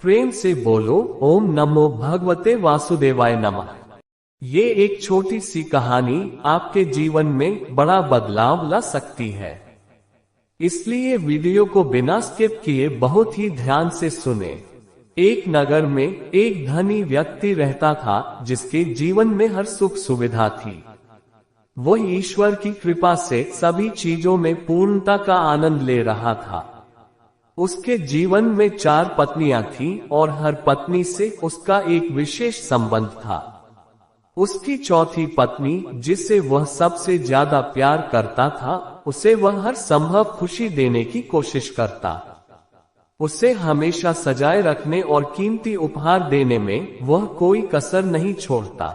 प्रेम से बोलो ओम नमो भगवते वासुदेवाय नमः। ये एक छोटी सी कहानी आपके जीवन में बड़ा बदलाव ला सकती है, इसलिए वीडियो को बिना स्किप किए बहुत ही ध्यान से सुने। एक नगर में एक धनी व्यक्ति रहता था जिसके जीवन में हर सुख सुविधा थी। वह ईश्वर की कृपा से सभी चीजों में पूर्णता का आनंद ले रहा था। उसके जीवन में 4 पत्नियां थीं और हर पत्नी से उसका एक विशेष संबंध था। उसकी चौथी पत्नी, जिसे वह सबसे ज्यादा प्यार करता था, उसे वह हर संभव खुशी देने की कोशिश करता। उसे हमेशा सजाए रखने और कीमती उपहार देने में वह कोई कसर नहीं छोड़ता।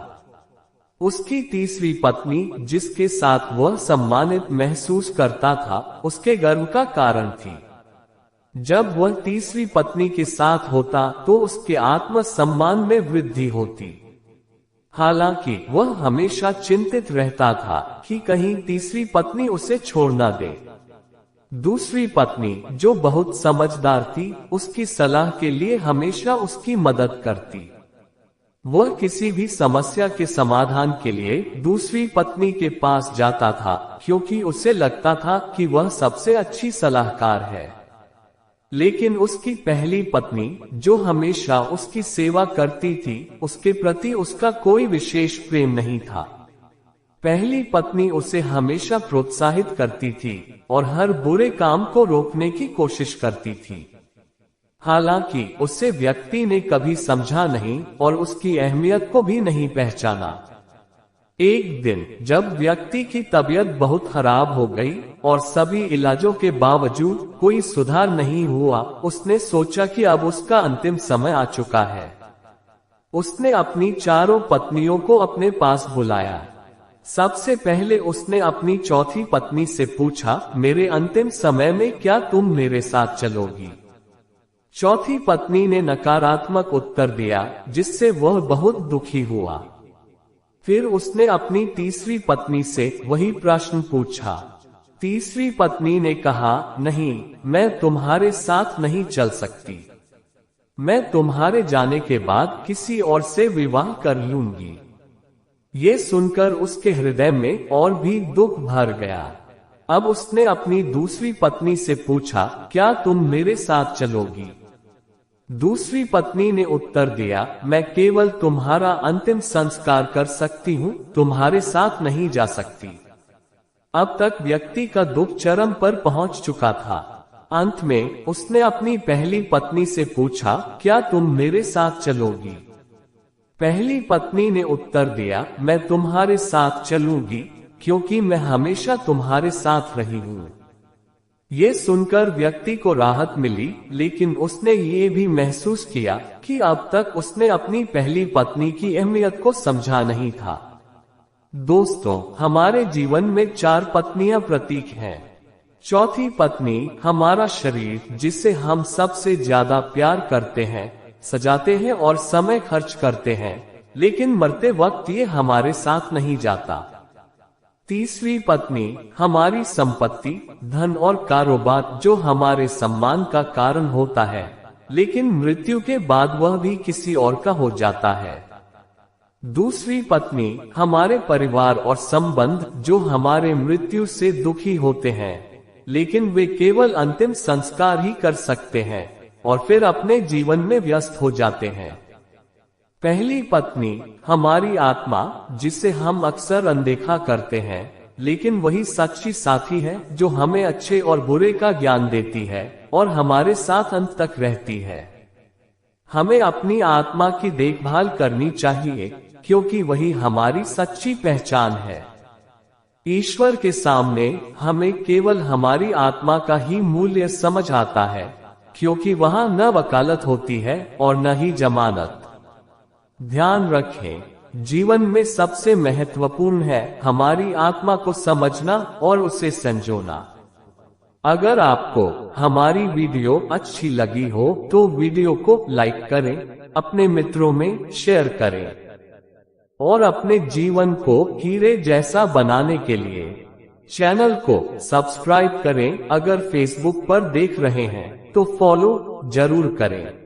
उसकी तीसरी पत्नी, जिसके साथ वह सम्मानित महसूस करता था, उसके गर्व का कारण थी। जब वह तीसरी पत्नी के साथ होता तो उसके आत्मसम्मान में वृद्धि होती। हालांकि वह हमेशा चिंतित रहता था कि कहीं तीसरी पत्नी उसे छोड़ न दे। दूसरी पत्नी, जो बहुत समझदार थी, उसकी सलाह के लिए हमेशा उसकी मदद करती। वह किसी भी समस्या के समाधान के लिए दूसरी पत्नी के पास जाता था, क्योंकि उसे लगता था कि वह सबसे अच्छी सलाहकार है। लेकिन उसकी पहली पत्नी, जो हमेशा उसकी सेवा करती थी, उसके प्रति उसका कोई विशेष प्रेम नहीं था। पहली पत्नी उसे हमेशा प्रोत्साहित करती थी और हर बुरे काम को रोकने की कोशिश करती थी। हालांकि उसे व्यक्ति ने कभी समझा नहीं और उसकी अहमियत को भी नहीं पहचाना। एक दिन जब व्यक्ति की तबीयत बहुत खराब हो गई और सभी इलाजों के बावजूद कोई सुधार नहीं हुआ, उसने सोचा कि अब उसका अंतिम समय आ चुका है। उसने अपनी 4 पत्नियों को अपने पास बुलाया। सबसे पहले उसने अपनी चौथी पत्नी से पूछा, मेरे अंतिम समय में क्या तुम मेरे साथ चलोगी? चौथी पत्नी ने नकारात्मक उत्तर दिया, जिससे वह बहुत दुखी हुआ। फिर उसने अपनी तीसरी पत्नी से वही प्रश्न पूछा। तीसरी पत्नी ने कहा, नहीं, मैं तुम्हारे साथ नहीं चल सकती। मैं तुम्हारे जाने के बाद किसी और से विवाह कर लूंगी। ये सुनकर उसके हृदय में और भी दुख भर गया। अब उसने अपनी दूसरी पत्नी से पूछा, क्या तुम मेरे साथ चलोगी? दूसरी पत्नी ने उत्तर दिया, मैं केवल तुम्हारा अंतिम संस्कार कर सकती हूँ, तुम्हारे साथ नहीं जा सकती। अब तक व्यक्ति का दुख चरम पर पहुँच चुका था। अंत में उसने अपनी पहली पत्नी से पूछा, क्या तुम मेरे साथ चलोगी? पहली पत्नी ने उत्तर दिया, मैं तुम्हारे साथ चलूंगी, क्योंकि मैं हमेशा तुम्हारे साथ रही हूँ। ये सुनकर व्यक्ति को राहत मिली, लेकिन उसने ये भी महसूस किया कि अब तक उसने अपनी पहली पत्नी की अहमियत को समझा नहीं था। दोस्तों, हमारे जीवन में 4 पत्नियां प्रतीक हैं। चौथी पत्नी हमारा शरीर, जिसे हम सबसे ज्यादा प्यार करते हैं, सजाते हैं और समय खर्च करते हैं, लेकिन मरते वक्त ये हमारे साथ नहीं जाता। तीसरी पत्नी हमारी संपत्ति, धन और कारोबार, जो हमारे सम्मान का कारण होता है, लेकिन मृत्यु के बाद वह भी किसी और का हो जाता है। दूसरी पत्नी हमारे परिवार और संबंध, जो हमारे मृत्यु से दुखी होते हैं, लेकिन वे केवल अंतिम संस्कार ही कर सकते हैं और फिर अपने जीवन में व्यस्त हो जाते हैं। पहली पत्नी हमारी आत्मा, जिसे हम अक्सर अनदेखा करते हैं, लेकिन वही सच्ची साथी है जो हमें अच्छे और बुरे का ज्ञान देती है और हमारे साथ अंत तक रहती है। हमें अपनी आत्मा की देखभाल करनी चाहिए, क्योंकि वही हमारी सच्ची पहचान है। ईश्वर के सामने हमें केवल हमारी आत्मा का ही मूल्य समझ आता है, क्योंकि वहां न वकालत होती है और न ही जमानत। ध्यान रखें, जीवन में सबसे महत्वपूर्ण है हमारी आत्मा को समझना और उसे संजोना। अगर आपको हमारी वीडियो अच्छी लगी हो तो वीडियो को लाइक करें, अपने मित्रों में शेयर करें और अपने जीवन को हीरे जैसा बनाने के लिए चैनल को सब्सक्राइब करें। अगर फेसबुक पर देख रहे हैं तो फॉलो जरूर करें।